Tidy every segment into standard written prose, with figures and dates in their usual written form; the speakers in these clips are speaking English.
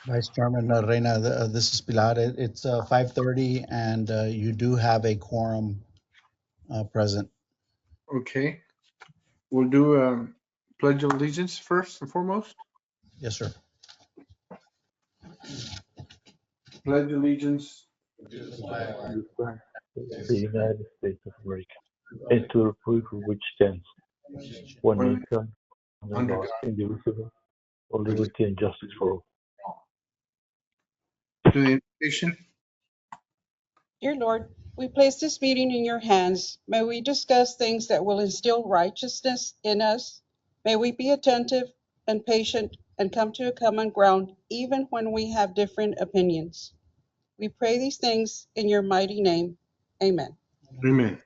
Vice Chairman Reina, this is Pilar. It's 5:30, and you do have a quorum present. Okay. We'll do Pledge of Allegiance first and foremost. Yes, sir. Pledge allegiance. The United States of America, and to the republic for which stands one nation under God, indivisible, for liberty and justice for all. Do the invocation. Dear Lord, we place this meeting in your hands. May we discuss things that will instill righteousness in us. May we be attentive and patient and come to a common ground even when we have different opinions. We pray these things in your mighty name. Amen. Amen.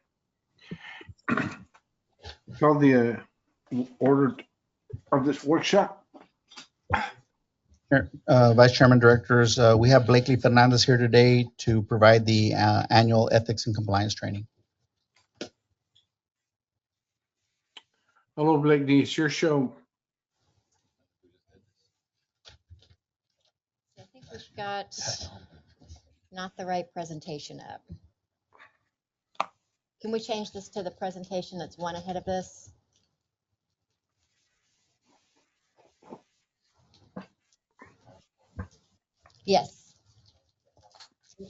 Call the order of this workshop. Vice Chairman, Directors, we have Blakely Fernandez here today to provide the annual ethics and compliance training. Hello, Blakely. It's your show. I think we've got not the right presentation up. Can we change this to the presentation that's one ahead of this? Yes.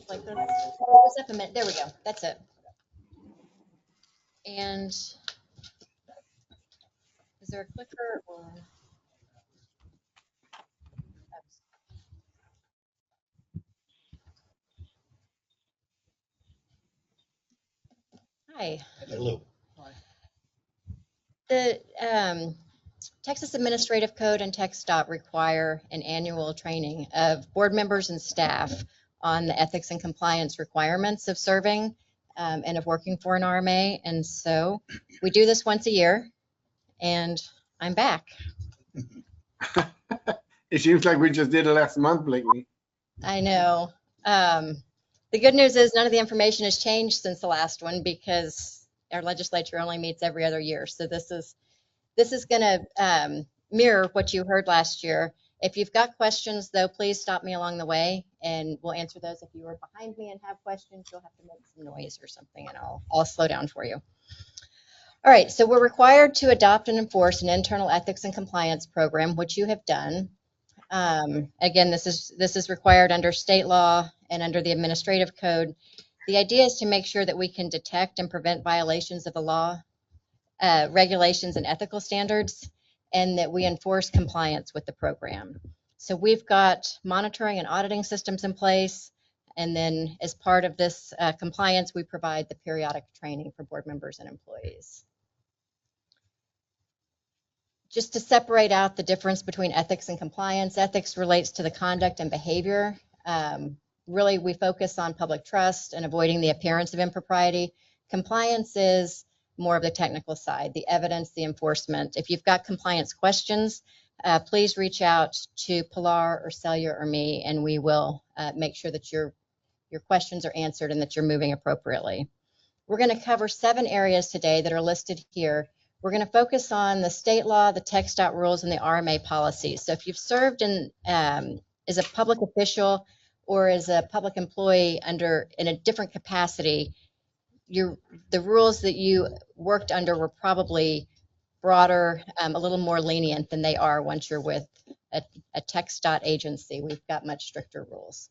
Like this. It was up a minute. There we go. That's it. And is there a clicker or? Hi. Hello. The Texas Administrative Code and TxDOT require an annual training of board members and staff on the ethics and compliance requirements of serving and of working for an RMA. And so we do this once a year, and I'm back. It seems like we just did it last month, Blakely. I know. The good news is none of the information has changed since the last one because our legislature only meets every other year. So this is going to mirror what you heard last year. If you've got questions, though, please stop me along the way, and we'll answer those. If you are behind me and have questions, you'll have to make some noise or something, and I'll slow down for you. All right, so we're required to adopt and enforce an internal ethics and compliance program, which you have done. Again, this is required under state law and under the administrative code. The idea is to make sure that we can detect and prevent violations of the law, regulations, and ethical standards, and that we enforce compliance with the program. So we've got monitoring and auditing systems in place, and then as part of this compliance, we provide the periodic training for board members and employees. Just to separate out the difference between ethics and compliance, ethics relates to the conduct and behavior. Really, we focus on public trust and avoiding the appearance of impropriety. Compliance is more of the technical side, the evidence, the enforcement. If you've got compliance questions, please reach out to Pharr or Celia or me, and we will make sure that your questions are answered and that you're moving appropriately. We're going to cover 7 areas today that are listed here. We're going to focus on the state law, the TxDOT rules, and the RMA policies. So if you've served in as a public official or as a public employee in a different capacity, the rules that you worked under were probably broader, a little more lenient than they are once you're with a TxDOT agency. We've got much stricter rules.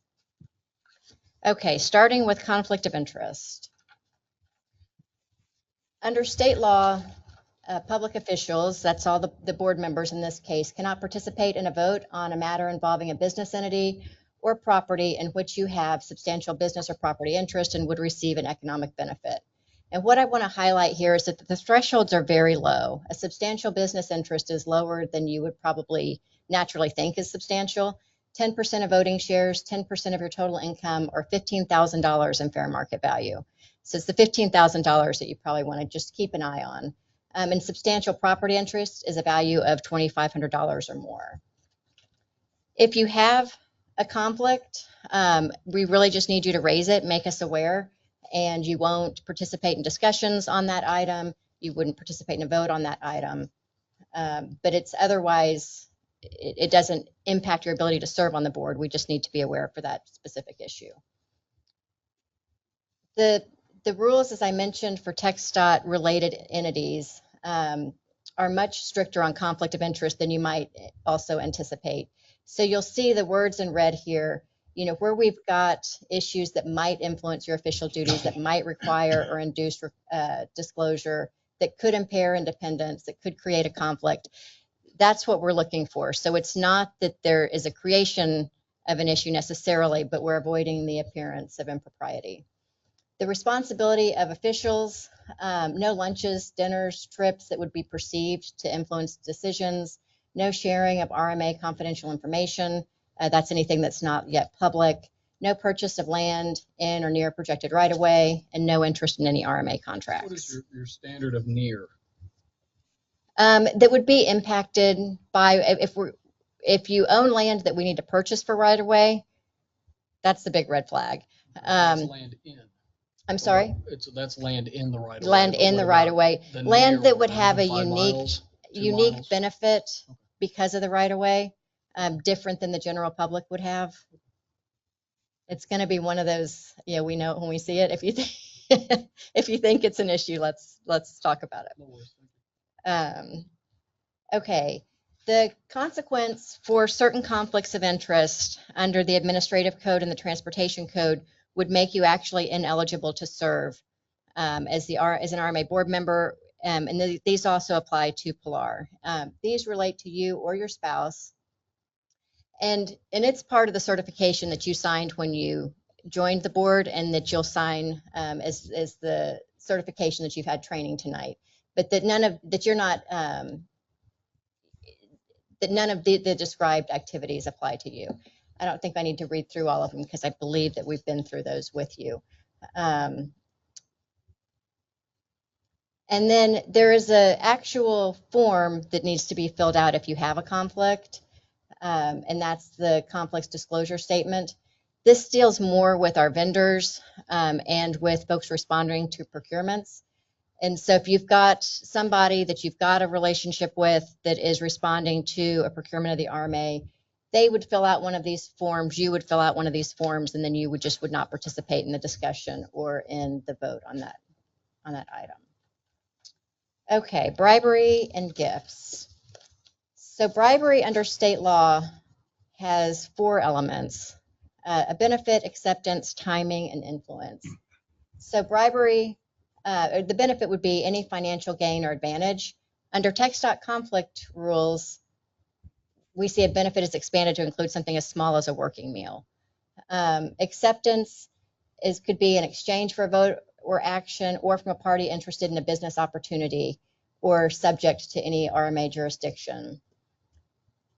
Okay, starting with conflict of interest. Under state law, public officials, that's all the board members in this case, cannot participate in a vote on a matter involving a business entity or property in which you have substantial business or property interest and would receive an economic benefit. And what I want to highlight here is that the thresholds are very low. A substantial business interest is lower than you would probably naturally think is substantial. 10% of voting shares, 10% of your total income, or $15,000 in fair market value. So it's the $15,000 that you probably want to just keep an eye on. And substantial property interest is a value of $2,500 or more. If you have a conflict, we really just need you to raise it, make us aware, and you won't participate in discussions on that item. You wouldn't participate in a vote on that item, but it's otherwise it doesn't impact your ability to serve on the board. We just need to be aware for that specific issue. The rules, as I mentioned, for TxDOT related entities are much stricter on conflict of interest than you might also anticipate. So you'll see the words in red here, you know, where we've got issues that might influence your official duties, that might require or induce disclosure, that could impair independence, that could create a conflict. That's what we're looking for. So it's not that there is a creation of an issue necessarily, but we're avoiding the appearance of impropriety. The responsibility of officials, no lunches, dinners, trips that would be perceived to influence decisions, no sharing of RMA confidential information. That's anything that's not yet public. No purchase of land in or near projected right-of-way, and no interest in any RMA contracts. What is your standard of near? That would be impacted by, if you own land that we need to purchase for right-of-way, that's the big red flag. That's land in. I'm sorry? That's land in the right of way. Land in the right-of-way. Land that would have a miles, 2 unique miles? benefit Okay. because of the right-of-way, different than the general public would have. It's going to be one of those, yeah, we know when we see it. If you if you think it's an issue, let's talk about it. No worries, thank you. Okay, the consequence for certain conflicts of interest under the Administrative Code and the Transportation Code would make you actually ineligible to serve as an RMA board member, and these also apply to Pharr. These relate to you or your spouse, and it's part of the certification that you signed when you joined the board, and that you'll sign as the certification that you've had training tonight. But that none of the described activities apply to you. I don't think I need to read through all of them because I believe that we've been through those with you. And then there is an actual form that needs to be filled out if you have a conflict, and that's the conflicts disclosure statement. This deals more with our vendors and with folks responding to procurements. And so if you've got somebody that you've got a relationship with that is responding to a procurement of the RMA, they would fill out one of these forms, you would fill out one of these forms, and then you would not participate in the discussion or in the vote on that item. Okay, bribery and gifts. So bribery under state law has 4 elements: a benefit, acceptance, timing, and influence. So bribery, the benefit would be any financial gain or advantage. Under TxDOT conflict rules, we see a benefit is expanded to include something as small as a working meal. Acceptance could be an exchange for a vote or action, or from a party interested in a business opportunity, or subject to any RMA jurisdiction.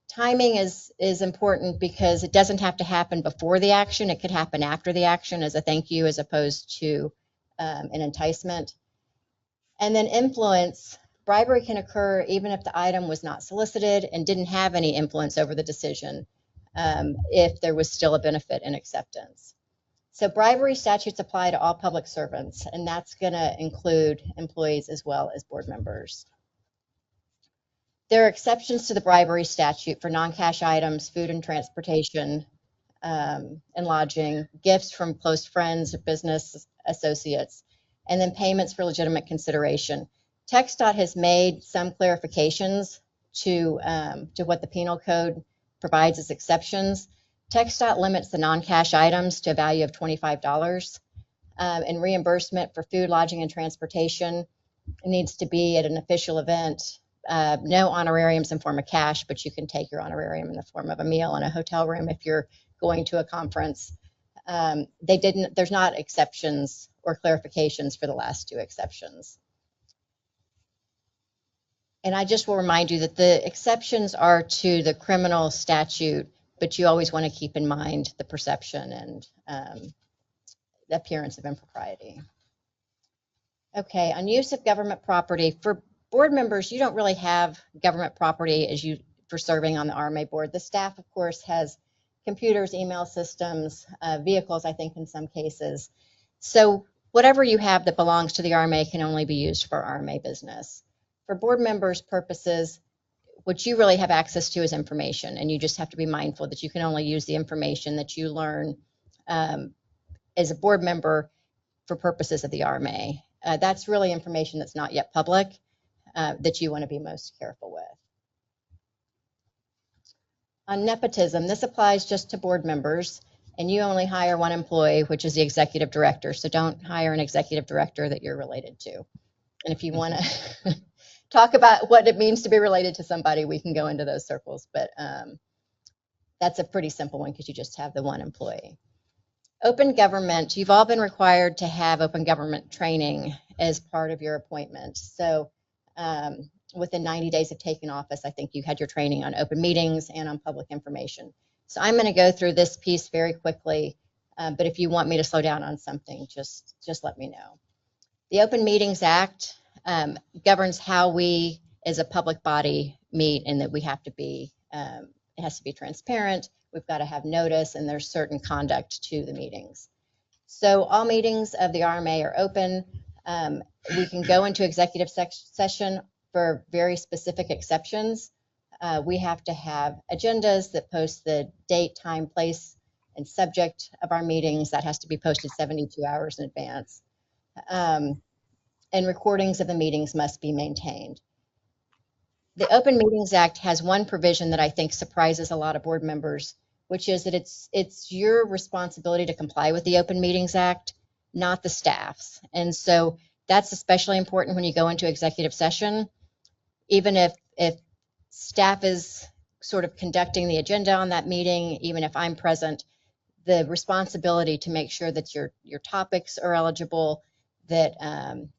Timing is important because it doesn't have to happen before the action. It could happen after the action as a thank you, as opposed to an enticement. And then influence. Bribery can occur even if the item was not solicited and didn't have any influence over the decision, if there was still a benefit in acceptance. So bribery statutes apply to all public servants, and that's going to include employees as well as board members. There are exceptions to the bribery statute for non-cash items, food and transportation, and lodging, gifts from close friends, business associates, and then payments for legitimate consideration. TxDOT has made some clarifications to what the penal code provides as exceptions. TxDOT limits the non-cash items to a value of $25, and reimbursement for food, lodging, and transportation needs to be at an official event. No honorariums in form of cash, but you can take your honorarium in the form of a meal in a hotel room if you're going to a conference. There's not exceptions or clarifications for the last 2 exceptions. And I just will remind you that the exceptions are to the criminal statute, but you always want to keep in mind the perception and the appearance of impropriety. Okay, on use of government property. For board members, you don't really have government property for serving on the RMA board. The staff, of course, has computers, email systems, vehicles, I think in some cases. So whatever you have that belongs to the RMA can only be used for RMA business. For board members' purposes, what you really have access to is information, and you just have to be mindful that you can only use the information that you learn as a board member for purposes of the RMA. That's really information that's not yet public that you want to be most careful with. On nepotism, this applies just to board members, and you only hire one employee, which is the executive director. So don't hire an executive director that you're related to. And if you want to talk about what it means to be related to somebody, we can go into those circles, but that's a pretty simple one because you just have the one employee. Open government, you've all been required to have open government training as part of your appointment. So within 90 days of taking office, I think you had your training on open meetings and on public information. So I'm going to go through this piece very quickly, but if you want me to slow down on something, just let me know. The Open Meetings Act governs how we as a public body meet, and that we have to be, it has to be transparent, we've got to have notice, and there's certain conduct to the meetings. So all meetings of the RMA are open. We can go into executive session for very specific exceptions. We have to have agendas that post the date, time, place, and subject of our meetings. That has to be posted 72 hours in advance. And recordings of the meetings must be maintained. The Open Meetings Act has one provision that I think surprises a lot of board members, which is that it's your responsibility to comply with the Open Meetings Act, not the staff's. And so that's especially important when you go into executive session. Even if staff is sort of conducting the agenda on that meeting, even if I'm present, the responsibility to make sure that your topics are eligible, that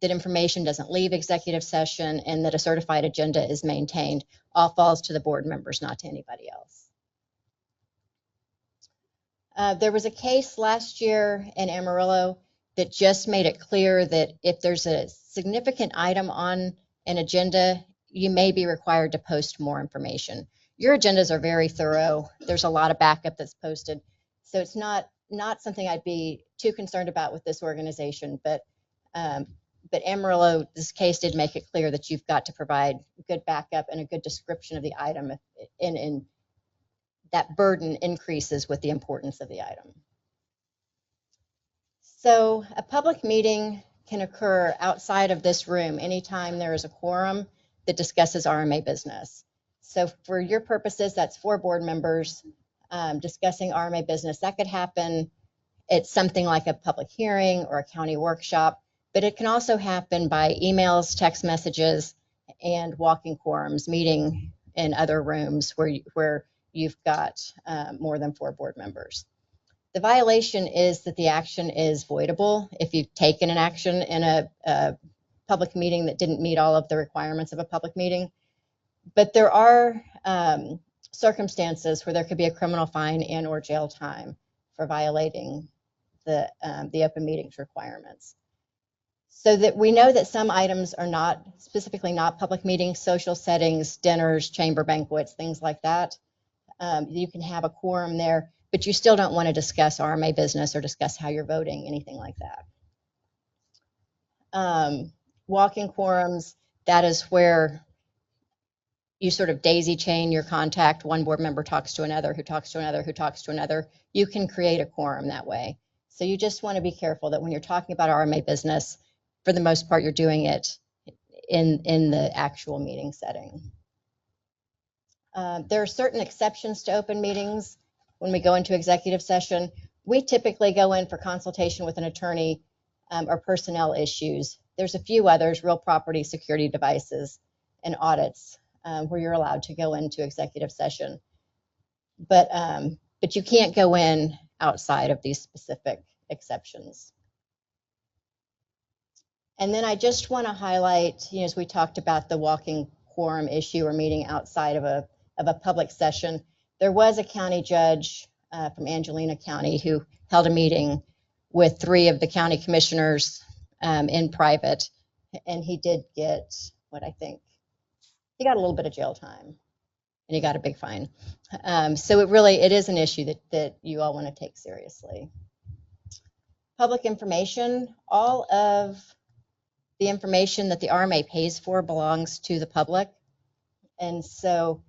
that information doesn't leave executive session, and that a certified agenda is maintained, all falls to the board members, not to anybody else. There was a case last year in Amarillo that just made it clear that if there's a significant item on an agenda, you may be required to post more information. Your agendas are very thorough. There's a lot of backup that's posted. So it's not something I'd be too concerned about with this organization, but Amarillo, this case did make it clear that you've got to provide good backup and a good description of the item, and that burden increases with the importance of the item. So a public meeting can occur outside of this room anytime there is a quorum that discusses RMA business. So for your purposes, that's 4 board members discussing RMA business. That could happen at something like a public hearing or a county workshop, but it can also happen by emails, text messages, and walking quorums, meeting in other rooms where you've got more than 4 board members. The violation is that the action is voidable if you've taken an action in a public meeting that didn't meet all of the requirements of a public meeting. But there are circumstances where there could be a criminal fine and or jail time for violating the open meetings requirements. So that we know that some items are not, specifically not public meetings, social settings, dinners, chamber banquets, things like that. You can have a quorum there, but you still don't want to discuss RMA business or discuss how you're voting, anything like that. Walking quorums, that is where you sort of daisy chain your contact. One board member talks to another, who talks to another, who talks to another. You can create a quorum that way. So you just want to be careful that when you're talking about RMA business, for the most part, you're doing it in the actual meeting setting. There are certain exceptions to open meetings when we go into executive session. We typically go in for consultation with an attorney or personnel issues. There's a few others, real property, security devices, and audits where you're allowed to go into executive session. But you can't go in outside of these specific exceptions. And then I just want to highlight, as we talked about the walking quorum issue or meeting outside of a public session, there was a county judge from Angelina County who held a meeting with 3 of the county commissioners in private, and he did get he got a little bit of jail time, and he got a big fine. So it is an issue that you all want to take seriously. Public information, all of the information that the RMA pays for belongs to the public. And so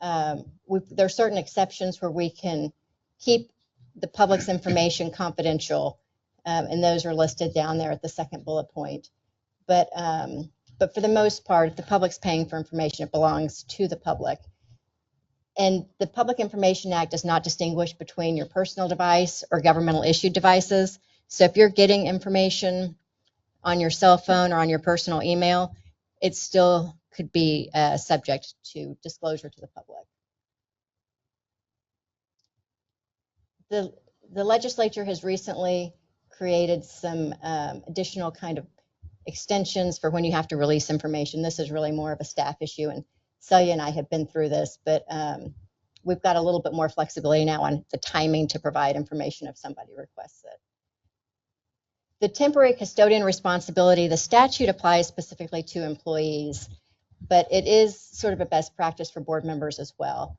there are certain exceptions where we can keep the public's information confidential, and those are listed down there at the second bullet point. But for the most part, if the public's paying for information, it belongs to the public. And the Public Information Act does not distinguish between your personal device or governmental issued devices. So if you're getting information on your cell phone or on your personal email, it still could be subject to disclosure to the public. The legislature has recently created some additional kind of extensions for when you have to release information. This is really more of a staff issue, and Celia and I have been through this, but we've got a little bit more flexibility now on the timing to provide information if somebody requests it. The temporary custodian responsibility, the statute applies specifically to employees, but it is sort of a best practice for board members as well.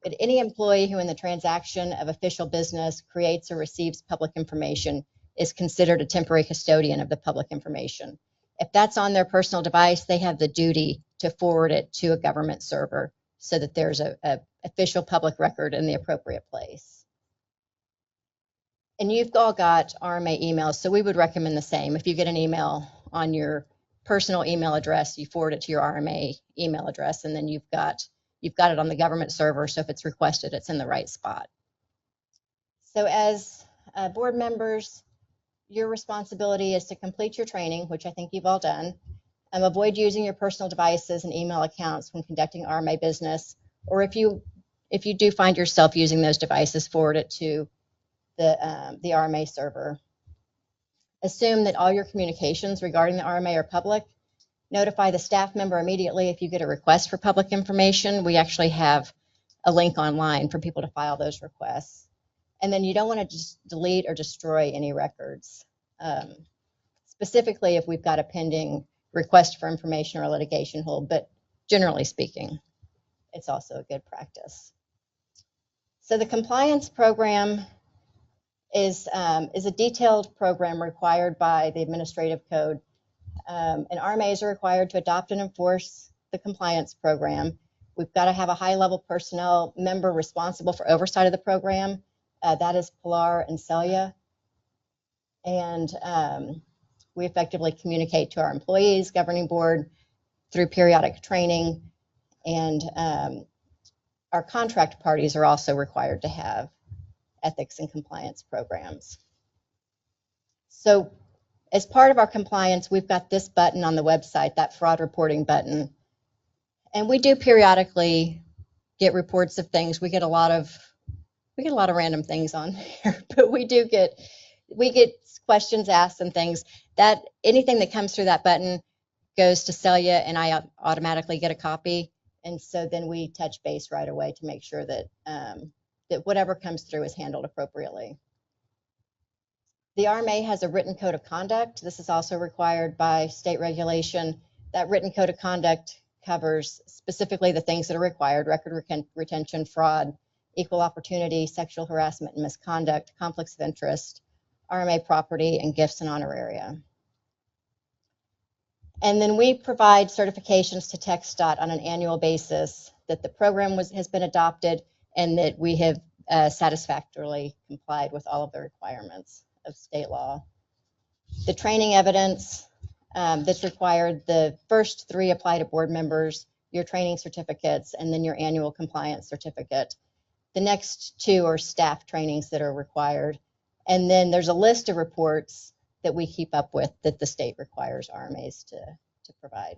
But any employee who in the transaction of official business creates or receives public information is considered a temporary custodian of the public information. If that's on their personal device, they have the duty to forward it to a government server so that there's a official public record in the appropriate place. And you've all got RMA emails, so we would recommend the same. If you get an email on your personal email address, you forward it to your RMA email address, and then you've got it on the government server, so if it's requested, it's in the right spot. So as board members, your responsibility is to complete your training, which I think you've all done, and avoid using your personal devices and email accounts when conducting RMA business, or if you do find yourself using those devices, forward it to the RMA server. Assume that all your communications regarding the RMA are public. Notify the staff member immediately if you get a request for public information. We actually have a link online for people to file those requests. And then you don't want to just delete or destroy any records. Specifically if we've got a pending request for information or a litigation hold, but generally speaking, it's also a good practice. So the compliance program is a detailed program required by the administrative code. And RMAs are required to adopt and enforce the compliance program. We've got to have a high-level personnel member responsible for oversight of the program. That is Pharr and Celia. And we effectively communicate to our employees, governing board, through periodic training. And our contract parties are also required to have ethics and compliance programs. So as part of our compliance, we've got this button on the website, that fraud reporting button. And we do periodically get reports of things. We get a lot of random things on there, but we get questions asked and things. That anything that comes through that button goes to Celia, and I automatically get a copy. And so then we touch base right away to make sure that that whatever comes through is handled appropriately. The RMA has a written code of conduct. This is also required by state regulation. That written code of conduct covers specifically the things that are required: record retention, fraud, equal opportunity, sexual harassment and misconduct, conflicts of interest, RMA property, and gifts and honoraria. And then we provide certifications to TxDOT on an annual basis that the program has been adopted and that we have satisfactorily complied with all of the requirements of state law. The training evidence that's required, the first 3 apply to board members, your training certificates, and then your annual compliance certificate. The next 2 are staff trainings that are required. And then there's a list of reports that we keep up with that the state requires RMAs to provide.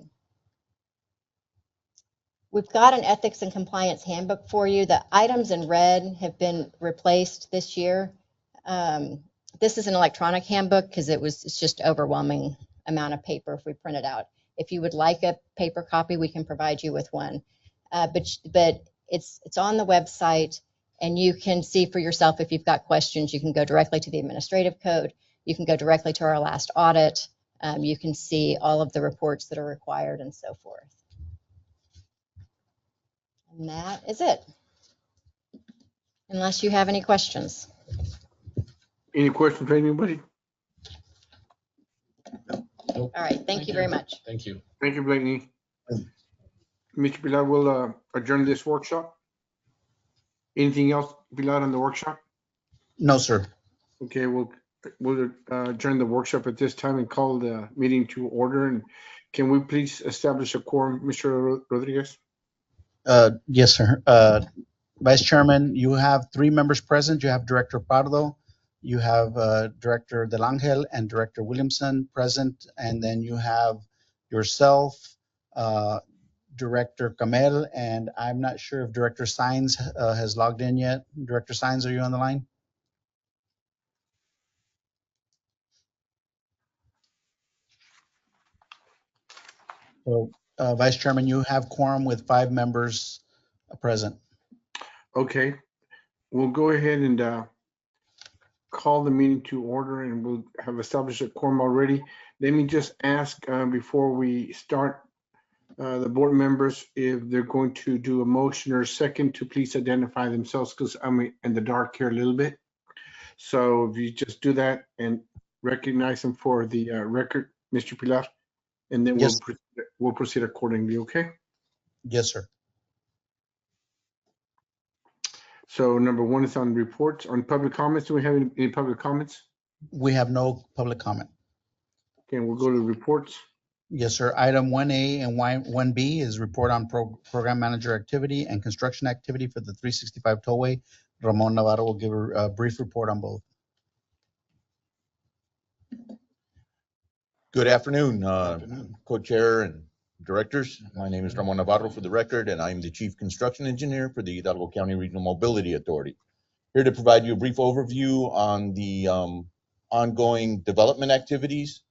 We've got an ethics and compliance handbook for you. The items in red have been replaced this year. This is an electronic handbook because it's just overwhelming amount of paper if we print it out. If you would like a paper copy, we can provide you with one. But it's on the website, and you can see for yourself if you've got questions. You can go directly to the administrative code. You can go directly to our last audit. You can see all of the reports that are required and so forth. And that is it. Unless you have any questions. Any questions from anybody? Nope. All right, thank you very much. Thank you. Thank you, Blakeney. Mr. Pilar will adjourn this workshop. Anything else, Pilar, on the workshop? No, sir. Okay, we'll adjourn the workshop at this time and call the meeting to order. And can we please establish a quorum, Mr. Rodriguez? Yes, sir. Vice Chairman, you have 3 members present. You have Director Pardo, you have Director Del Angel, and Director Williamson present, and then you have yourself, Director Kamel, and I'm not sure if Director Sines has logged in yet. Director Sines, are you on the line? So, Vice Chairman, you have quorum with 5 members present. Okay, we'll go ahead and call the meeting to order, and we'll have established a quorum already. Let me just ask before we start the board members if they're going to do a motion or a second to please identify themselves, because I'm in the dark here a little bit. So if you just do that and recognize them for the record, Mr. Pilar, and then Yes. we'll proceed accordingly, okay? Yes, sir. So number 1 is on reports. On public comments, do we have any public comments? We have no public comment. Okay, we'll go to reports. Yes, sir. Item 1A and 1B is report on program manager activity and construction activity for the 365 tollway. Ramon Navarro will give a brief report on both. Good afternoon, co-chair and directors. My name is Ramon Navarro for the record, and I'm the Chief Construction Engineer for the Hidalgo County Regional Mobility Authority. Here to provide you a brief overview on the ongoing development activities.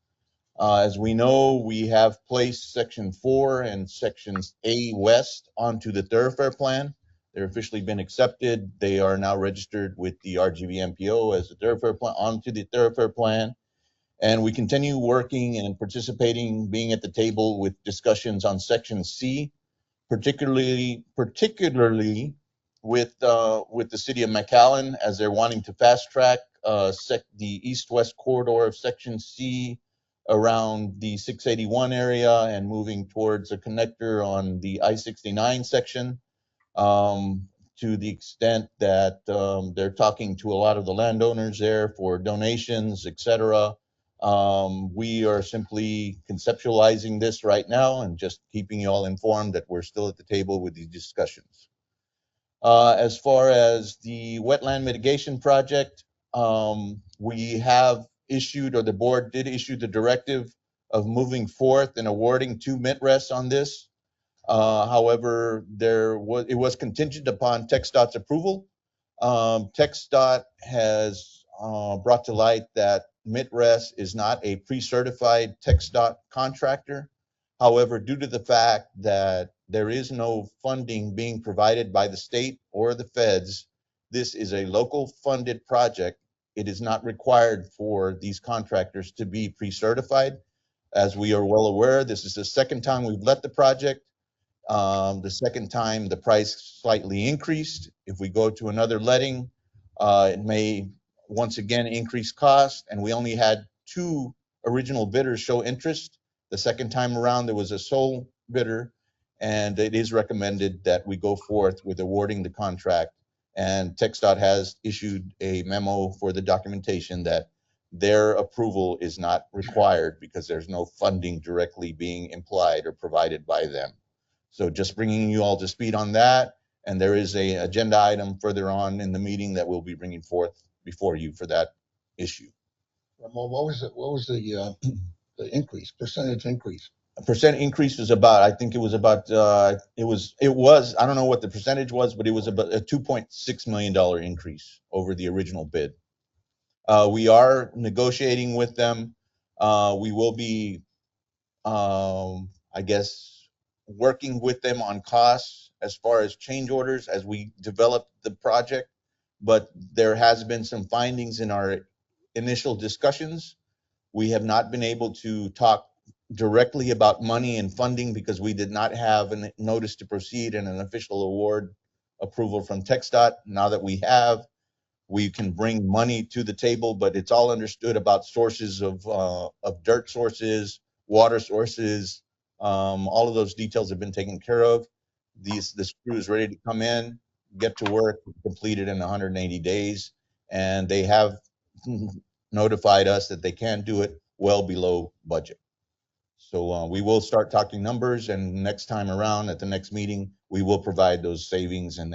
As we know, we have placed Section 4 and Sections A West onto the thoroughfare plan. They're officially been accepted. They are now registered with the RGV-MPO as the thoroughfare plan, onto the thoroughfare plan. And we continue working and participating, being at the table with discussions on Section C, particularly with the city of McAllen, as they're wanting to fast track the east-west corridor of Section C around the 681 area and moving towards a connector on the I-69 section, to the extent that they're talking to a lot of the landowners there for donations, etc. We are simply conceptualizing this right now and just keeping you all informed that we're still at the table with these discussions. As far as the wetland mitigation project, we have issued, or the board did issue, the directive of moving forth and awarding 2 MITRES on this. However, it was contingent upon TxDOT's approval. TxDOT has brought to light that MITRES is not a pre-certified TxDOT contractor. However, due to the fact that there is no funding being provided by the state or the feds, this is a local funded project. It is not required for these contractors to be pre-certified. As we are well aware, this is the second time we've let the project. The second time the price slightly increased. If we go to another letting, it may once again increase cost, and we only had 2 original bidders show interest. The second time around there was a sole bidder, and it is recommended that we go forth with awarding the contract. And TxDOT has issued a memo for the documentation that their approval is not required because there's no funding directly being implied or provided by them. So just bringing you all to speed on that. And there is a agenda item further on in the meeting that we'll be bringing forth before you for that issue. Ramon, what was the increase, percentage increase? A percent increase was about, I think it was about, it was, I don't know what the percentage was, but it was about a $2.6 million increase over the original bid. We are negotiating with them. We will be, I guess, working with them on costs as far as change orders as we develop the project. But there has been some findings in our initial discussions. We have not been able to talk directly about money and funding because we did not have a notice to proceed and an official award approval from TxDOT. Now that we have, we can bring money to the table, but it's all understood about sources of dirt sources, water sources. All of those details have been taken care of. this crew is ready to come in, get to work, complete it in 180 days, and they have notified us that they can do it well below budget. So we will start talking numbers, and next time around at the next meeting, we will provide those savings and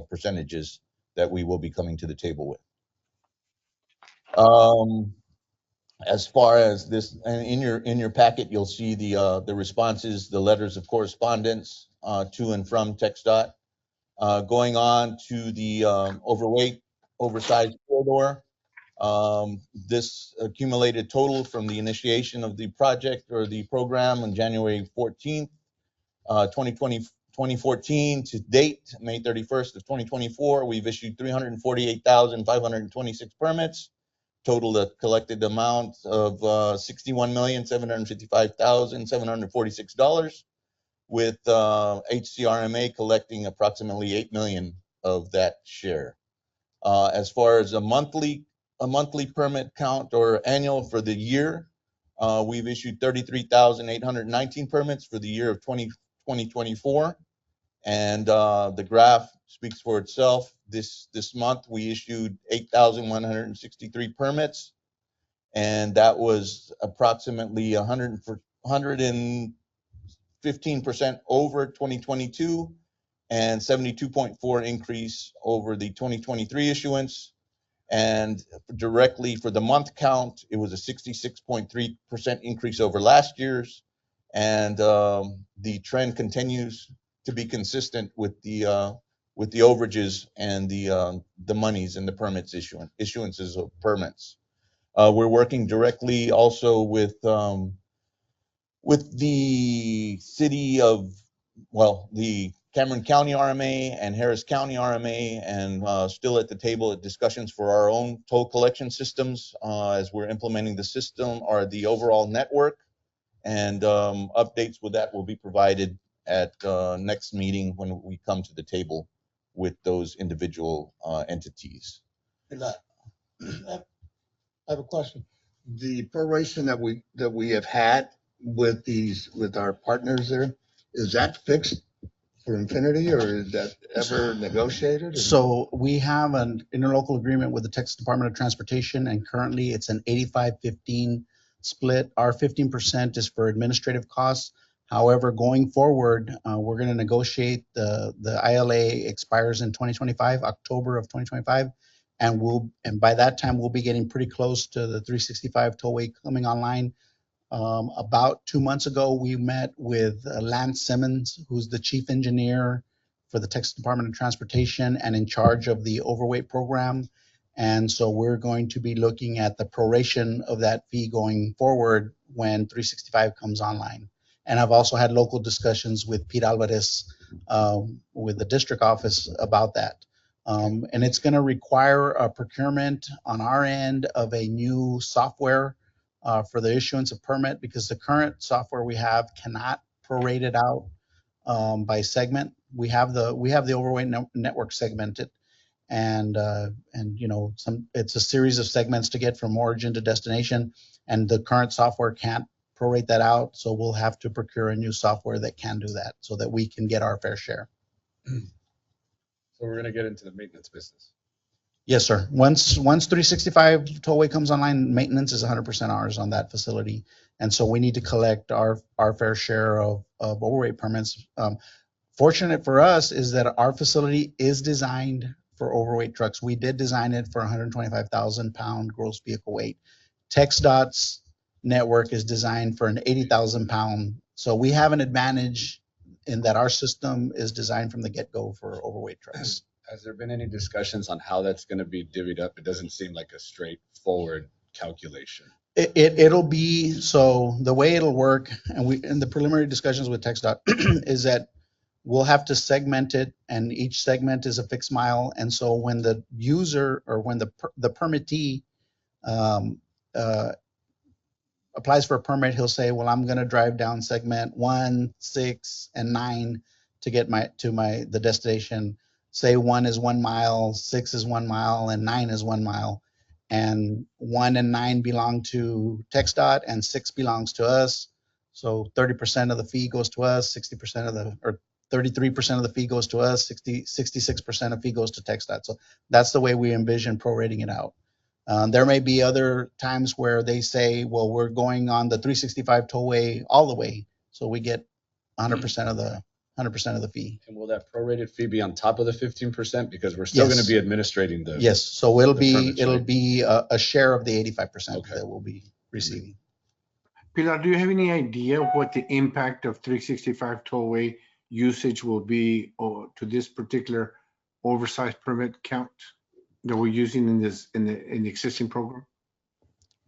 percentages that we will be coming to the table with. As far as this, and in your packet, you'll see the responses, the letters of correspondence to and from TxDOT. Going on to the overweight, oversized corridor. This accumulated total from the initiation of the project or the program on January 14th, 2014 to date, May 31st of 2024, we've issued 348,526 permits. Total collected amount of $61,755,746, with HCRMA collecting approximately $8 million of that share. As far as a monthly permit count or annual for the year, we've issued 33,819 permits for the year of 2024, and the graph speaks for itself. This month we issued 8,163 permits, and that was approximately 115% over 2022 and 72.4 increase over the 2023 issuance. And directly for the month count, it was a 66.3% increase over last year's, and the trend continues to be consistent with the overages and the monies and the permits issuances of permits. We're working directly also with the city of, well, the Cameron County RMA and Harris County RMA, and still at the table at discussions for our own toll collection systems as we're implementing the system or the overall network. And updates with that will be provided at next meeting when we come to the table with those individual entities. I have a question. The proration that we have had with our partners there, is that fixed for infinity, or is that ever negotiated? So we have an interlocal agreement with the Texas Department of Transportation, and currently it's an 85-15 split. Our 15% is for administrative costs. However, going forward, we're going to negotiate. The ILA expires in 2025, October of 2025, and by that time we'll be getting pretty close to the 365 tollway coming online. About 2 months ago, we met with Lance Simmons, who's the chief engineer for the Texas Department of Transportation and in charge of the overweight program. And so we're going to be looking at the proration of that fee going forward when 365 comes online. And I've also had local discussions with Pete Alvarez with the district office about that. And it's going to require a procurement on our end of a new software for the issuance of permit, because the current software we have cannot prorate it out by segment. We have the overweight network segmented, and it's a series of segments to get from origin to destination, and the current software can't prorate that out. So we'll have to procure a new software that can do that, so that we can get our fair share. So we're going to get into the maintenance business. Yes, sir. Once 365 tollway comes online, maintenance is 100% ours on that facility, and so we need to collect our fair share of overweight permits. Fortunate for us is that our facility is designed for overweight trucks. We did design it for 125,000 pound gross vehicle weight. TxDOT's network is designed for an 80,000 pound. So we have an advantage in that our system is designed from the get-go for overweight trucks. Has there been any discussions on how that's going to be divvied up? It doesn't seem like a straightforward calculation. It'll be, so the way it'll work, and in the preliminary discussions with TxDOT is that we'll have to segment it, and each segment is a fixed mile. And so when the user, or when the permittee applies for a permit, he'll say, well, I'm going to drive down segment 1, 6, and 9 to get to the destination. Say 1 is 1 mile, 6 is 1 mile, and 9 is 1 mile. And 1 and 9 belong to TxDOT, and 6 belongs to us. So 30% of the fee goes to us, 60% of the, or 33% of the fee goes to us, 66% of fee goes to TxDOT. So that's the way we envision prorating it out. There may be other times where they say, well, we're going on the 365 tollway all the way, so we get 100% of the fee. And will that prorated fee be on top of the 15%? Because we're still going to Yes. be administrating the. Yes, so it'll permits, right? be a share of the 85% Okay. that we'll be receiving. Pilar, do you have any idea what the impact of 365 tollway usage will be to this particular oversized permit count that we're using in the existing program?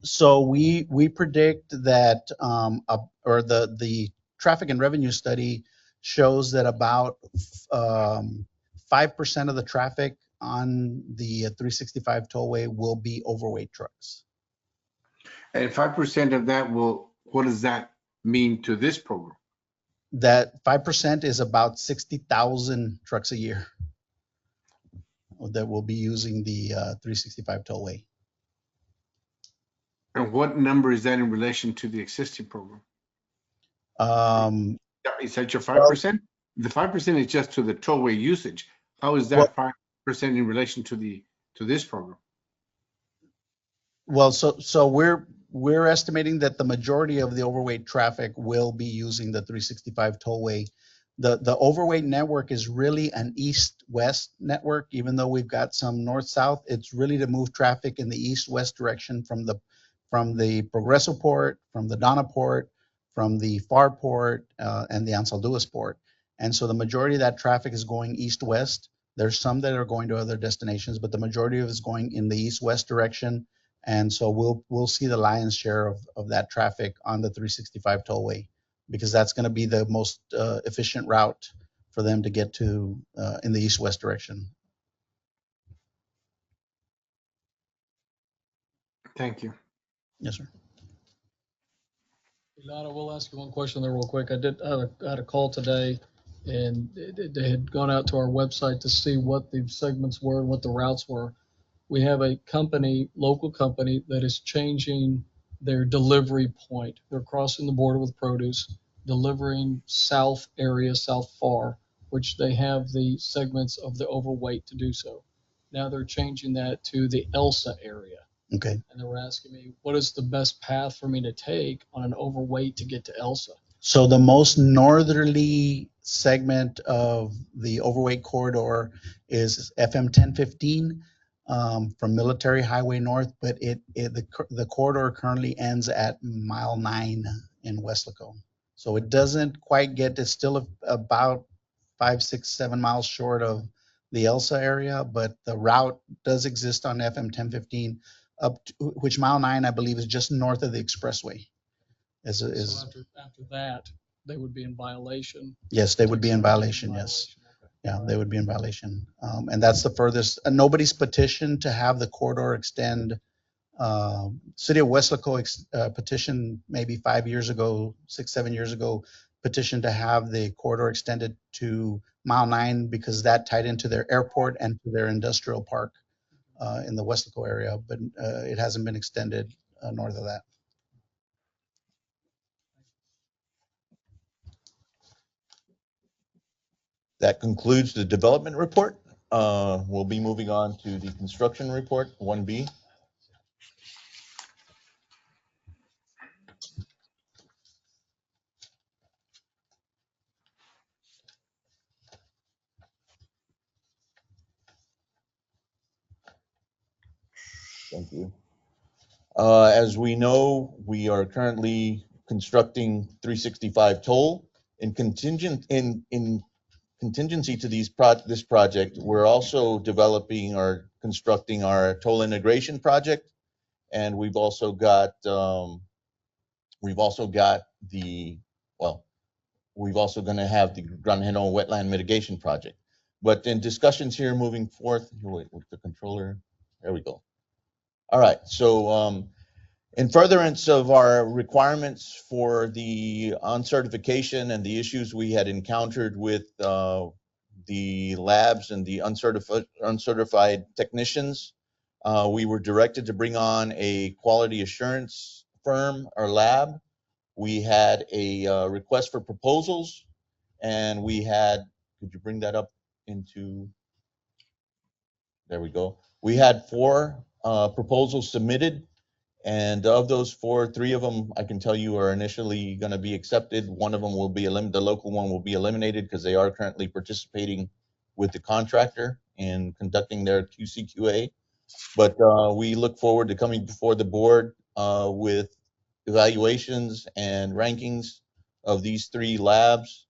So we predict that the traffic and revenue study shows that about 5% of the traffic on the 365 tollway will be overweight trucks. And 5% of that what does that mean to this program? That 5% is about 60,000 trucks a year that will be using the 365 tollway. And what number is that in relation to the existing program? Is that your 5%? The 5% is just to the tollway usage. How is that 5% in relation to this program? Well, so we're estimating that the majority of the overweight traffic will be using the 365 tollway. The overweight network is really an east-west network, even though we've got some north-south. It's really to move traffic in the east-west direction from the Progreso port, from the Donna port, from the Pharr port, and the Ansalduas port. And so the majority of that traffic is going east-west. There's some that are going to other destinations, but the majority of it is going in the east-west direction. And so we'll see the lion's share of that traffic on the 365 tollway, because that's going to be the most efficient route for them to get to in the east-west direction. Thank you. Yes, sir. Ilana, we'll ask you one question there real quick. I had a call today, and they had gone out to our website to see what the segments were and what the routes were. We have a local company, that is changing their delivery point. They're crossing the border with produce, delivering south Pharr, which they have the segments of the overweight to do so. Now they're changing that to the Elsa area. Okay. And they were asking me, what is the best path for me to take on an overweight to get to Elsa? So the most northerly segment of the overweight corridor is FM 1015 from Military Highway North, but the corridor currently ends at mile 9 in Weslaco. So it doesn't quite get, it's still about 5, 6, 7 miles short of the Elsa area, but the route does exist on FM 1015 up to, which mile 9, I believe, is just north of the expressway. So after that, they would be in violation? Yes, they would be in violation, yes. Yeah, they would be in violation. And that's the furthest, nobody's petitioned to have the corridor extend. City of Weslaco petitioned maybe 5 years ago, 6, 7 years ago, petitioned to have the corridor extended to mile 9 because that tied into their airport and to their industrial park in the Weslaco area, but it hasn't been extended north of that. That concludes the development report. We'll be moving on to the construction report, 1B. Thank you. As we know, we are currently constructing 365 toll. In contingency to this project, we're also developing or constructing our toll integration project, and we've also got going to have the Granjeno wetland mitigation project. But in discussions here moving forth, wait, with the controller, there we go. All right, so in furtherance of our requirements for the uncertification and the issues we had encountered with the labs and the uncertified technicians, we were directed to bring on a quality assurance firm or lab. We had a request for proposals, and we had could you bring that up into, there we go. We had 4 proposals submitted, and of those 4, 3 of them I can tell you are initially going to be accepted. One of them will be the local one will be eliminated because they are currently participating with the contractor in conducting their QCQA. But we look forward to coming before the board with evaluations and rankings of these 3 labs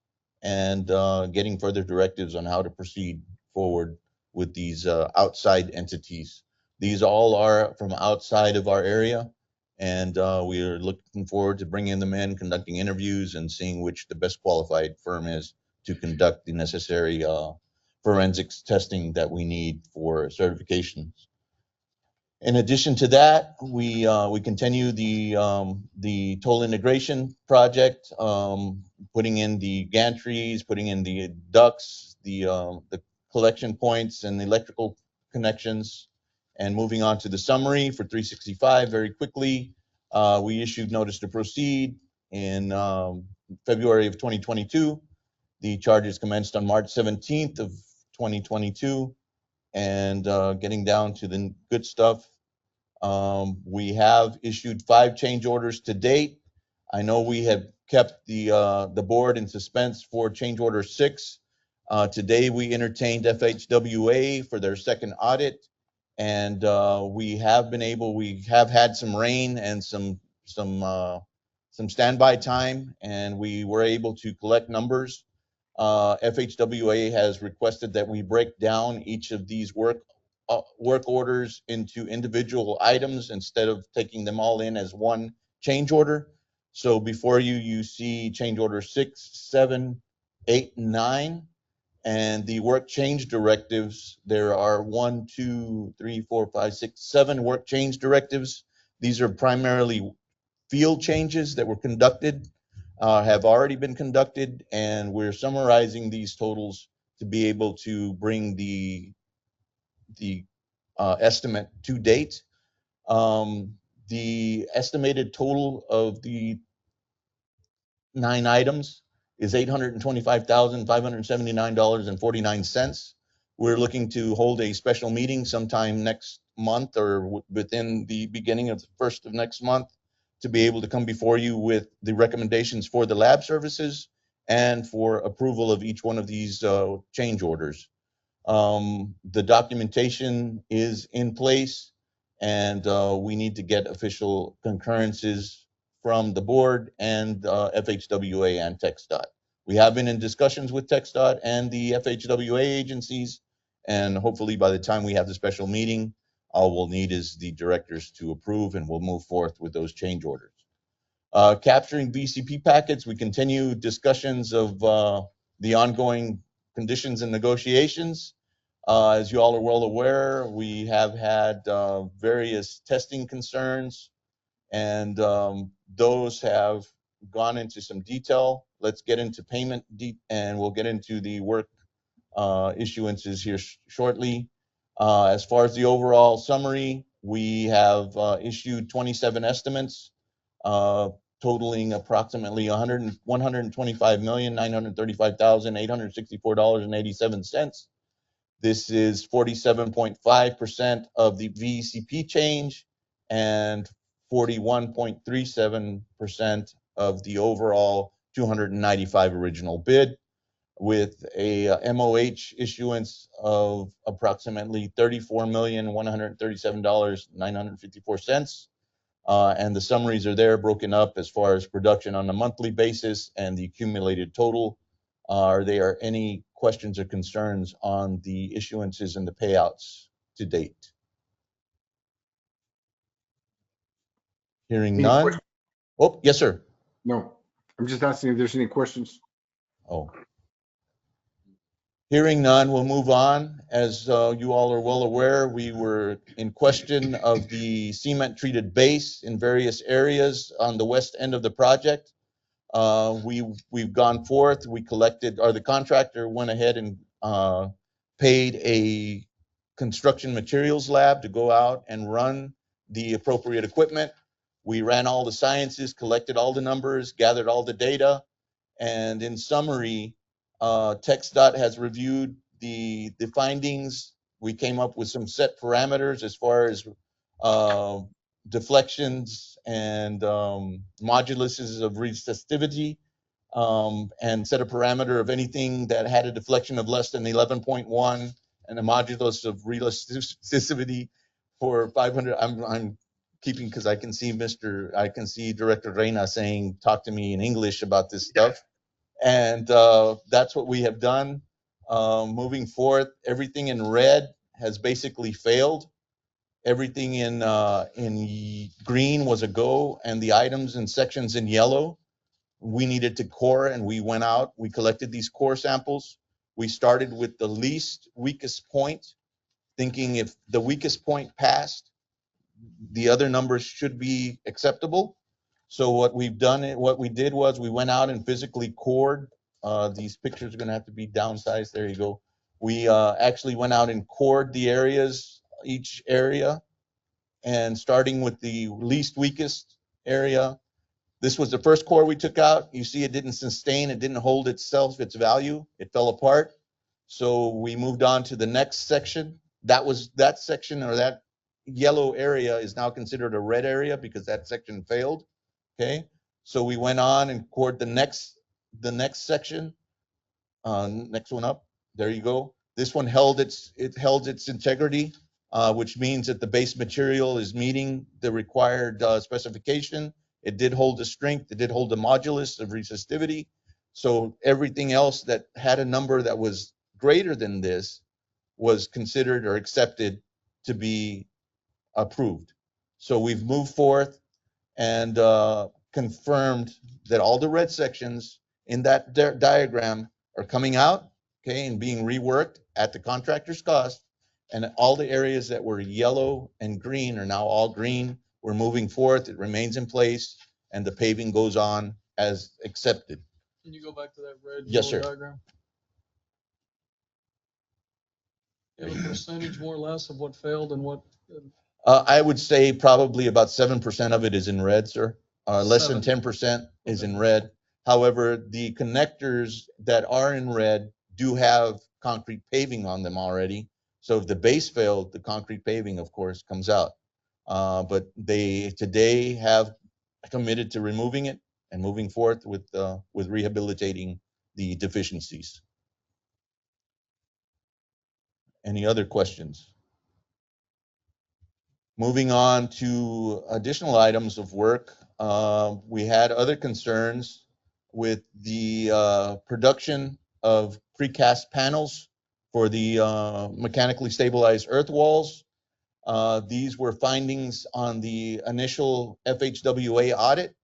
and getting further directives on how to proceed forward with these outside entities. These all are from outside of our area, and we are looking forward to bringing them in, conducting interviews, and seeing which the best qualified firm is to conduct the necessary forensics testing that we need for certifications. In addition to that, we continue the toll integration project, putting in the gantries, putting in the ducts, the collection points and the electrical connections, and moving on to the summary for 365 very quickly. We issued notice to proceed in February of 2022. The charges commenced on March 17th of 2022, and getting down to the good stuff. We have issued 5 change orders to date. I know we have kept the board in suspense for change order 6. Today we entertained FHWA for their second audit, and we have had some rain and some standby time, and we were able to collect numbers. FHWA has requested that we break down each of these work orders into individual items instead of taking them all in as one change order. So before you see change order 6, 7, 8, and 9, and the work change directives. There are 1, 2, 3, 4, 5, 6, 7 work change directives. These are primarily field changes that were conducted, have already been conducted, and we're summarizing these totals to be able to bring the estimate to date. The estimated total of the 9 items is $825,579.49. We're looking to hold a special meeting sometime next month or within the beginning of the first of next month to be able to come before you with the recommendations for the lab services and for approval of each one of these change orders. The documentation is in place, and we need to get official concurrences from the board and FHWA and TxDOT. We have been in discussions with TxDOT and the FHWA agencies, and hopefully by the time we have the special meeting, all we'll need is the directors to approve, and we'll move forth with those change orders. Capturing VCP packets, we continue discussions of the ongoing conditions and negotiations. As you all are well aware, we have had various testing concerns, and those have gone into some detail. Let's get into payment, and we'll get into the work issuances here shortly. As far as the overall summary, we have issued 27 estimates, totaling approximately $125,935,864.87. This is 47.5% of the VCP change and 41.37% of the overall 295 original bid, with a MOH issuance of approximately $34,137,954. And the summaries are there broken up as far as production on a monthly basis and the accumulated total. Are there any questions or concerns on the issuances and the payouts to date? Hearing Any none. questions? Oh, yes, sir. No, I'm just asking if there's any questions. Oh. Hearing none, we'll move on. As you all are well aware, we were in question of the cement treated base in various areas on the west end of the project. We've gone forth, we collected, or the contractor went ahead and paid a construction materials lab to go out and run the appropriate equipment. We ran all the sciences, collected all the numbers, gathered all the data, and in summary, TxDOT has reviewed the findings. We came up with some set parameters as far as deflections and moduluses of resistivity, and set a parameter of anything that had a deflection of less than 11.1 and a modulus of resistivity for 500. I'm keeping, because I can see Director Reina saying, talk to me in English about this stuff. And that's what we have done. Moving forward, everything in red has basically failed. Everything in green was a go, and the items and sections in yellow, we needed to core, and we went out, we collected these core samples. We started with the least weakest point, thinking if the weakest point passed, the other numbers should be acceptable. So what we did was we went out and physically cored. These pictures are going to have to be downsized. There you go. We actually went out and cored the areas, each area, and starting with the least weakest area. This was the first core we took out. You see it didn't sustain, it didn't hold itself, its value. It fell apart. So we moved on to the next section. That section, or that yellow area, is now considered a red area because that section failed. Okay. So we went on and cored the next section. Next one up. There you go. This one held its integrity, which means that the base material is meeting the required specification. It did hold the strength. It did hold the modulus of resistivity. So everything else that had a number that was greater than this was considered or accepted to be approved. So we've moved forth and confirmed that all the red sections in that diagram are coming out, okay, and being reworked at the contractor's cost. And all the areas that were yellow and green are now all green. We're moving forth. It remains in place, and the paving goes on as accepted. Can you go back to that red Yes, yellow sir. diagram? You have a percentage more or less of what failed and what? I would say probably about 7% of it is in red, sir. Less than 10% is in red. However, the connectors that are in red do have concrete paving on them already. So if the base failed, the concrete paving, of course, comes out. But they today have committed to removing it and moving forth with rehabilitating the deficiencies. Any other questions? Moving on to additional items of work, we had other concerns with the production of precast panels for the mechanically stabilized earth walls. These were findings on the initial FHWA audit.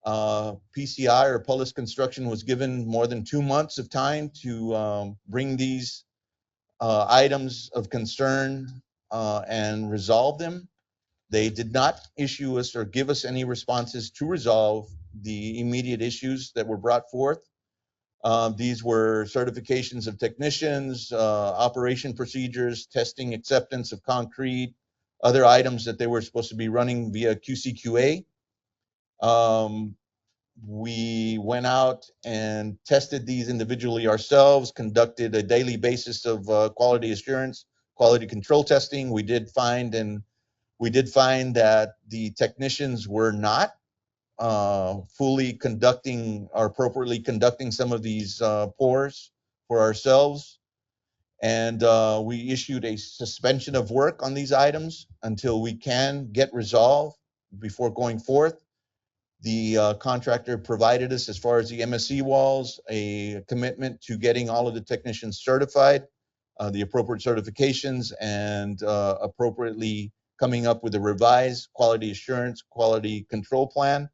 PCI, or Pullis Construction, was given more than 2 months of time to bring these items of concern and resolve them. They did not issue us or give us any responses to resolve the immediate issues that were brought forth. These were certifications of technicians, operation procedures, testing acceptance of concrete, other items that they were supposed to be running via QCQA. We went out and tested these individually ourselves, conducted a daily basis of quality assurance, quality control testing. We did find that the technicians were not fully conducting or appropriately conducting some of these pours for ourselves. And we issued a suspension of work on these items until we can get resolved before going forth. The contractor provided us, as far as the MSC walls, a commitment to getting all of the technicians certified, the appropriate certifications, and appropriately coming up with a revised quality assurance, quality control plan,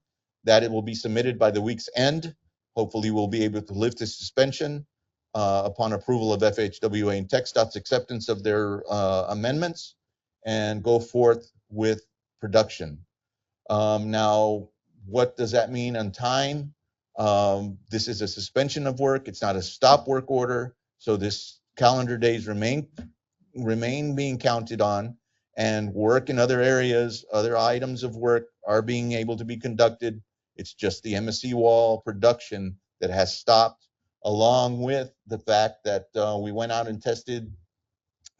that it will be submitted by the week's end. Hopefully we'll be able to lift the suspension upon approval of FHWA and TxDOT's acceptance of their amendments, and go forth with production. Now, what does that mean on time? This is a suspension of work. It's not a stop work order. So this calendar days remain being counted on, and work in other areas, other items of work are being able to be conducted. It's just the MSC wall production that has stopped, along with the fact that we went out and tested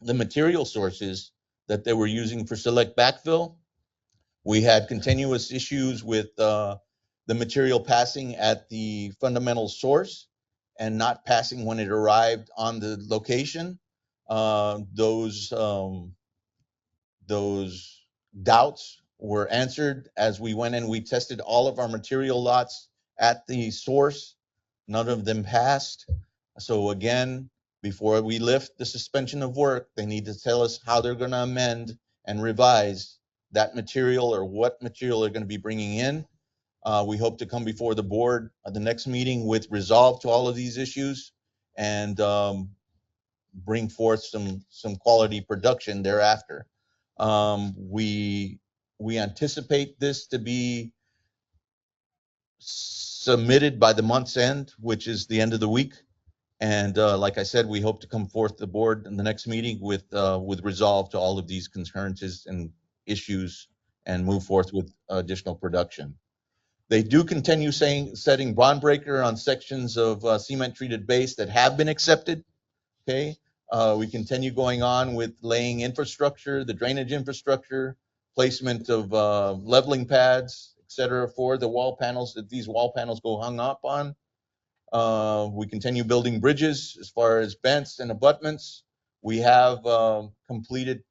the material sources that they were using for select backfill. We had continuous issues with the material passing at the fundamental source and not passing when it arrived on the location. Those doubts were answered as we went in. We tested all of our material lots at the source. None of them passed. So again, before we lift the suspension of work, they need to tell us how they're going to amend and revise that material or what material they're going to be bringing in. We hope to come before the board at the next meeting with resolve to all of these issues and bring forth some quality production thereafter. We anticipate this to be submitted by the month's end, which is the end of the week. And like I said, we hope to come forth to the board in the next meeting with resolve to all of these concerns and issues and move forth with additional production. They do continue setting bond breaker on sections of cement treated base that have been accepted. Okay. We continue going on with laying infrastructure, the drainage infrastructure, placement of leveling pads, et cetera, for the wall panels that these wall panels go hung up on. We continue building bridges as far as bents and abutments. We have completed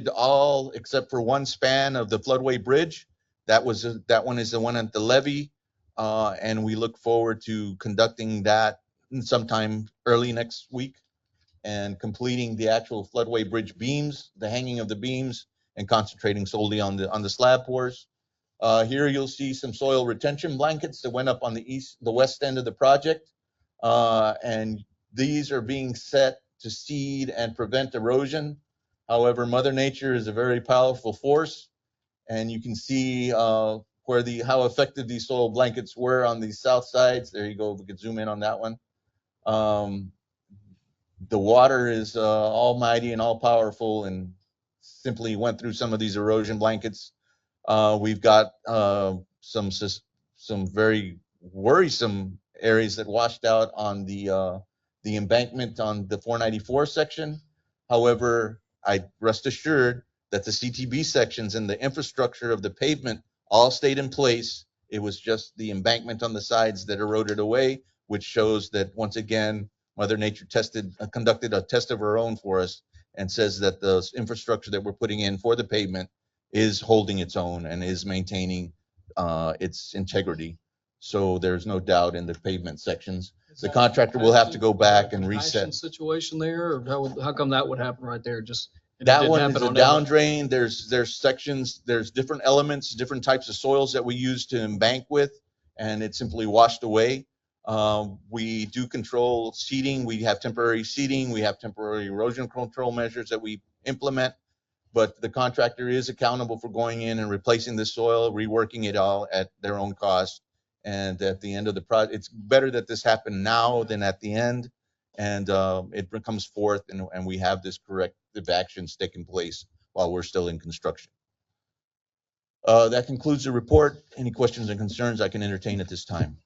all except for one span of the floodway bridge. That one is the one at the levee, and we look forward to conducting that sometime early next week and completing the actual floodway bridge beams, the hanging of the beams, and concentrating solely on the slab pours. Here you'll see some soil retention blankets that went up on the west end of the project, and these are being set to seed and prevent erosion. However, Mother Nature is a very powerful force, and you can see how effective these soil blankets were on the south sides. There you go. We could zoom in on that one. The water is almighty and all powerful, and simply went through some of these erosion blankets. We've got some very worrisome areas that washed out on the embankment on the 494 section. However, I rest assured that the CTB sections and the infrastructure of the pavement all stayed in place. It was just the embankment on the sides that eroded away, which shows that once again, Mother Nature conducted a test of her own for us and says that the infrastructure that we're putting in for the pavement is holding its own and is maintaining its integrity. So there's no doubt in the pavement sections. The contractor will have to go back and reset. Situation there, or how come that would happen right there? Just that one is a down drain. There's sections, there's different elements, different types of soils that we use to embank with, and it simply washed away. We do control seeding. We have temporary seeding. We have temporary erosion control measures that we implement. But the contractor is accountable for going in and replacing the soil, reworking it all at their own cost. And at the end of the project, it's better that this happened now than at the end. And it comes forth, and we have this corrective actions taking place while we're still in construction. That concludes the report. Any questions and concerns I can entertain at this time?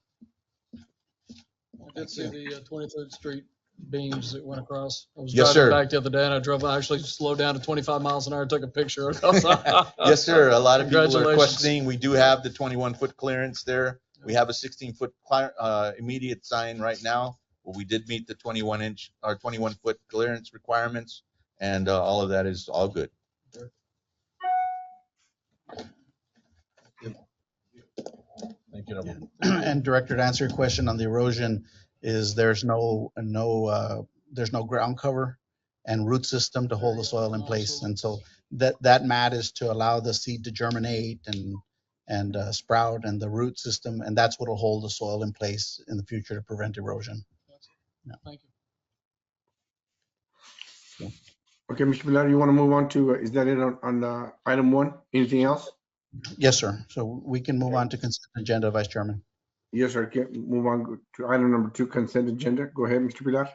I did see the 23rd Street beams that went across. I was Yes, driving sir. back the other day, and I actually slowed down to 25 miles an hour, took a picture. Yes, sir. A lot of people are questioning. We do have the 21-foot clearance there. We have a 16-foot immediate sign right now. Well, we did meet the 21-foot clearance requirements, and all of that is all good. Thank you. And Director, to answer your question on the erosion, is there's no ground cover and root system to hold the soil in place, and so that mat is to allow the seed to germinate and sprout, and the root system, and that's what will hold the soil in place in the future to prevent erosion. Yeah. Thank you. Okay, Mr. Pilar, you want to move on to, is that it on item 1? Anything else? Yes, sir. So we can move on to consent agenda, Vice Chairman. Yes, sir. Can move on to item number 2, consent agenda. Go ahead, Mr. Pilar.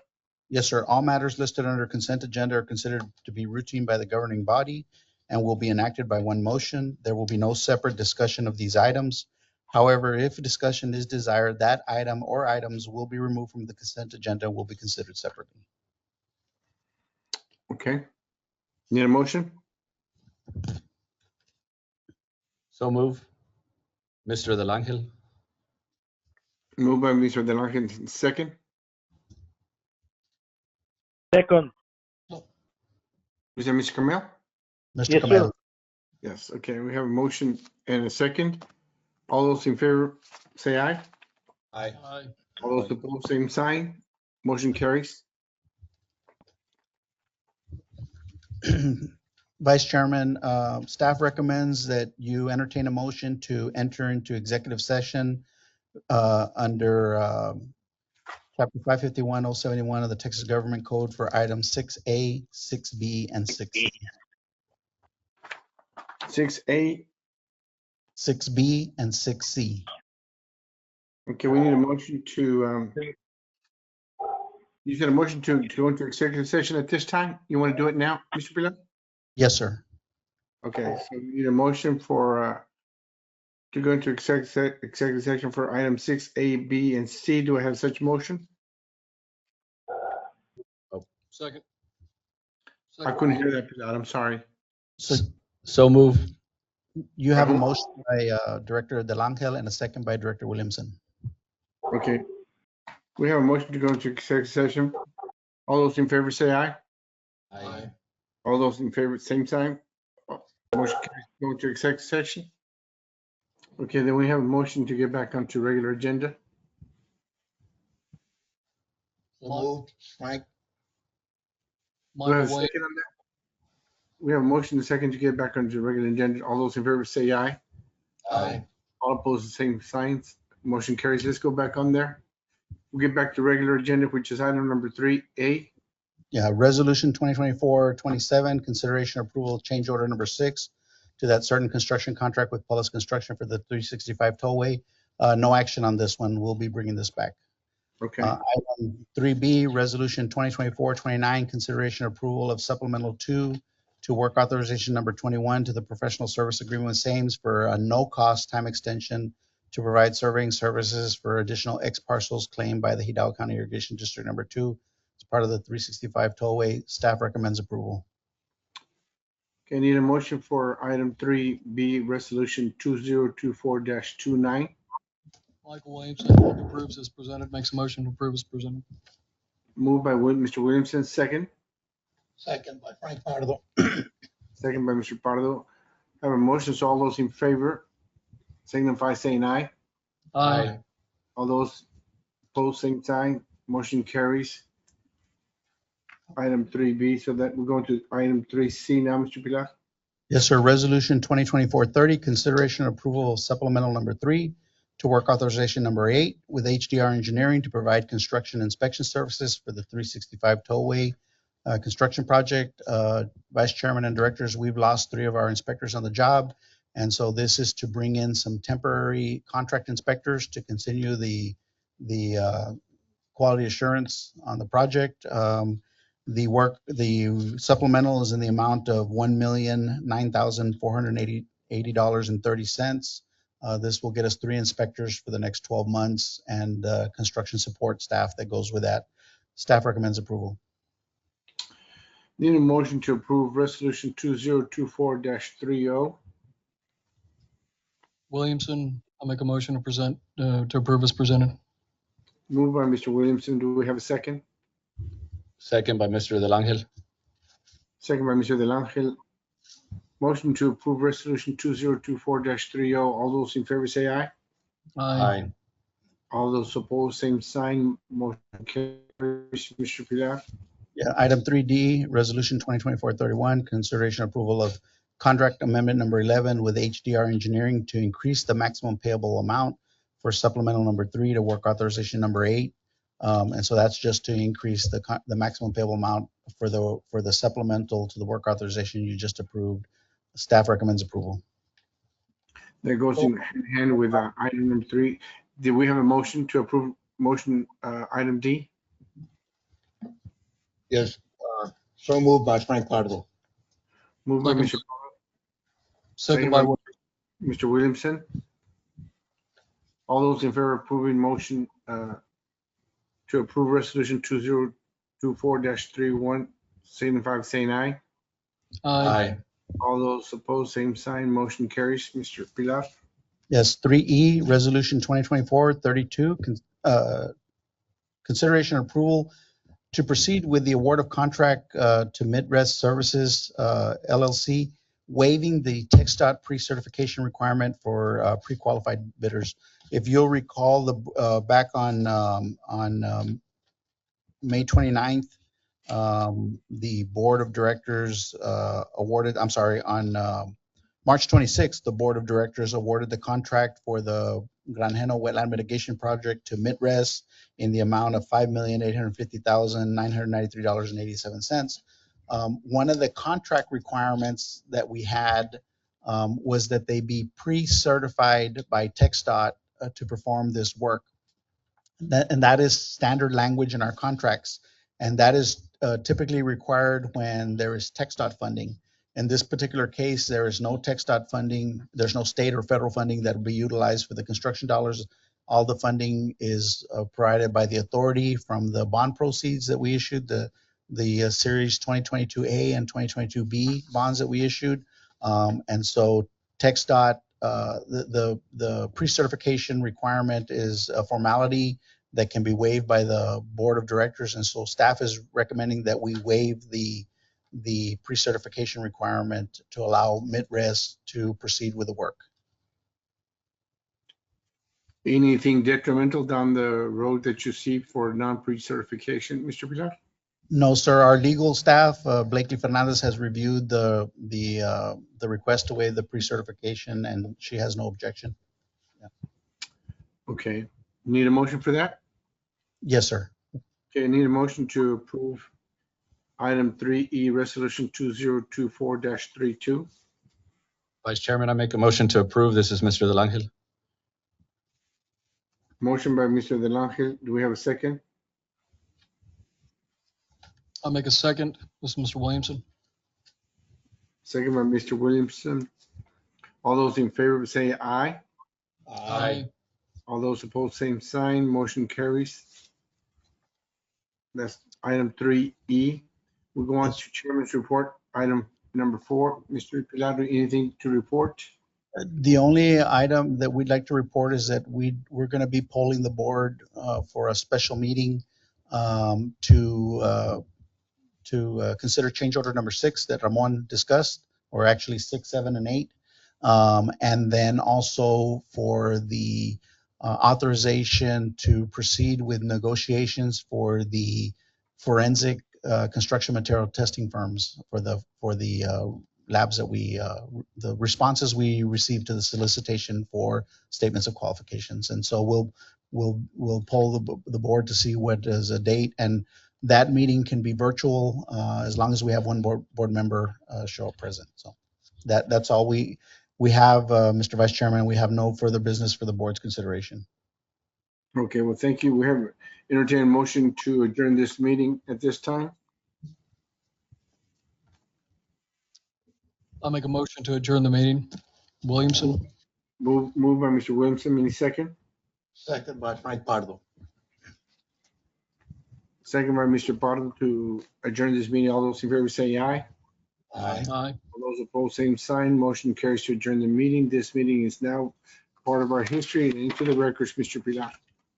Yes, sir. All matters listed under consent agenda are considered to be routine by the governing body and will be enacted by one motion. There will be no separate discussion of these items. However, if discussion is desired, that item or items will be removed from the consent agenda and will be considered separately. Okay. Need a motion? So move. Mr. Del Angel. Moved by Mr. Del Angel, second. Second. Is that Mr. Kamel? Mr. Yes, Kamel. sir. Yes, okay, we have a motion and a second. All those in favor, say aye. Aye. Aye. All those opposed, same sign. Motion carries. Vice Chairman, staff recommends that you entertain a motion to enter into executive session under Chapter 551-071 of the Texas Government Code for items 6A, 6B, and 6C. 6A, 6B and 6C. okay, we need a motion to, you said a motion to go into executive session at this time? You want to do it now, Mr. Pilar? Yes, sir. Okay, so we need a motion for, to go into executive session for item 6A, B, and C. Do I have such motion? Second. I couldn't hear that, Pilar, I'm sorry. So move. You have a motion by Director Del Angel and a second by Director Williamson. Okay. We have a motion to go into executive session. All those in favor say aye. Aye. All those in favor, same sign. Motion carries to go into executive session. Okay, then we have a motion to get back onto regular agenda. Moved, Frank. Do we have a Michael Wade. second on that? We have a motion and a second to get back onto regular agenda. All those in favor say aye. Aye. All opposed, the same signs. Motion carries. Let's go back on there. We'll get back to regular agenda, which is item number 3A. Yeah, Resolution 2024-27, consideration approval change order number 6 to that certain construction contract with Paulus Construction for the 365 tollway. No action on this one. We'll be bringing this back. Okay, Item 3B, Resolution 2024-29, consideration approval of supplemental 2 to work authorization number 21 to the professional service agreement with Sames for a no-cost time extension to provide surveying services for additional X parcels claimed by the Hidalgo County Irrigation District number 2 as part of the 365 tollway. Staff recommends approval. okay, need a motion for item 3B, resolution 2024-29. Michael Williamson approves as presented, makes a motion to approve as presented. Moved by Mr. Williamson, second. Second by Frank Pardo. Second by Mr. Pardo. Have a motion, so all those in favor signify saying aye. Aye. All those opposed, same sign. Motion carries. Item 3B, so that we're going to item 3C now, Mr. Pilar. Yes, sir. Resolution 2024-30, consideration and approval of supplemental number 3 to work authorization number 8 with HDR Engineering to provide construction inspection services for the 365 tollway construction project. Vice Chairman and Directors, we've lost 3 of our inspectors on the job. And so this is to bring in some temporary contract inspectors to continue the quality assurance on the project. The supplemental is in the amount of $1,009,480.30. This will get us 3 inspectors for the next 12 months and construction support staff that goes with that. Staff recommends approval. Need a motion to approve resolution 2024-30. Williamson, I'll make a motion to present, to approve as presented. Moved by Mr. Williamson. Do we have a second? Second by Mr. Del Angel. Second by Mr. Del Angel. Motion to approve resolution 2024-30. All those in favor say aye. Aye. All those opposed, same sign. Motion carries. Mr. Pilar. Yeah, item 3D, resolution 2024-31, consideration approval of contract amendment number 11 with HDR Engineering to increase the maximum payable amount for supplemental number 3 to work authorization number 8. And so that's just to increase the maximum payable amount for the supplemental to the work authorization you just approved. Staff recommends approval. That goes in hand with item number 3. Did we have a motion to approve motion item D? Yes, so moved by Frank Pardo. Moved by Second. Mr. Second by, Mr. Williamson. All those in favor of approving motion to approve resolution 2024-31, signify by saying aye. Aye. All those opposed, same sign. Motion carries. Mr. Pilar. Yes, 3E, Resolution 2024-32, consideration and approval to proceed with the award of contract to Midrest Services LLC, waiving the TxDOT pre-certification requirement for pre-qualified bidders. If you'll recall, back on May 29th, the Board of Directors on March 26th, the Board of Directors awarded the contract for the Granjeno Wetland Mitigation Project to Midrest in the amount of $5,850,993.87. One of the contract requirements that we had was that they be pre-certified by TxDOT to perform this work. And that is standard language in our contracts. And that is typically required when there is TxDOT funding. In this particular case, there is no TxDOT funding. There's no state or federal funding that will be utilized for the construction dollars. All the funding is provided by the authority from the bond proceeds that we issued, the Series 2022A and 2022B bonds that we issued. And so TxDOT, the pre-certification requirement is a formality that can be waived by the Board of Directors. And so staff is recommending that we waive the pre-certification requirement to allow Midrest to proceed with the work. Anything detrimental down the road that you see for non-pre-certification, Mr. Pilar? No, sir. Our legal staff, Blakely Fernandez, has reviewed the request to waive the pre-certification, and she has no objection. Yeah. Okay. Need a motion for that? Yes, sir. Okay, I need a motion to approve item 3E, resolution 2024-32. Vice Chairman, I make a motion to approve. This is Mr. Del Angel. Motion by Mr. Del Angel. Do we have a second? I'll make a second. This is Mr. Williamson. Second by Mr. Williamson. All those in favor say aye. Aye. All those opposed, same sign. Motion carries. That's item 3E. We'll go on to Chairman's report, item number 4. Mr. Pilar, anything to report? The only item that we'd like to report is that we're going to be polling the board for a special meeting to consider change order number 6 that Ramon discussed, or actually 6, 7, and 8. And then also for the authorization to proceed with negotiations for the forensic construction material testing firms for the labs that the responses we received to the solicitation for statements of qualifications. And so we'll poll the board to see what is a date, and that meeting can be virtual as long as we have one board member show up present. So that's all we have, Mr. Vice Chairman. We have no further business for the board's consideration. Okay, well, thank you. We have entertained a motion to adjourn this meeting at this time. I'll make a motion to adjourn the meeting. Williamson. Move by Mr. Williamson. Any second? Second by Frank Pardo. Second by Mr. Pardo to adjourn this meeting. All those in favor say aye. Aye. Aye. All those opposed, same sign. Motion carries to adjourn the meeting. This meeting is now part of our history and into the records, Mr. Pilar.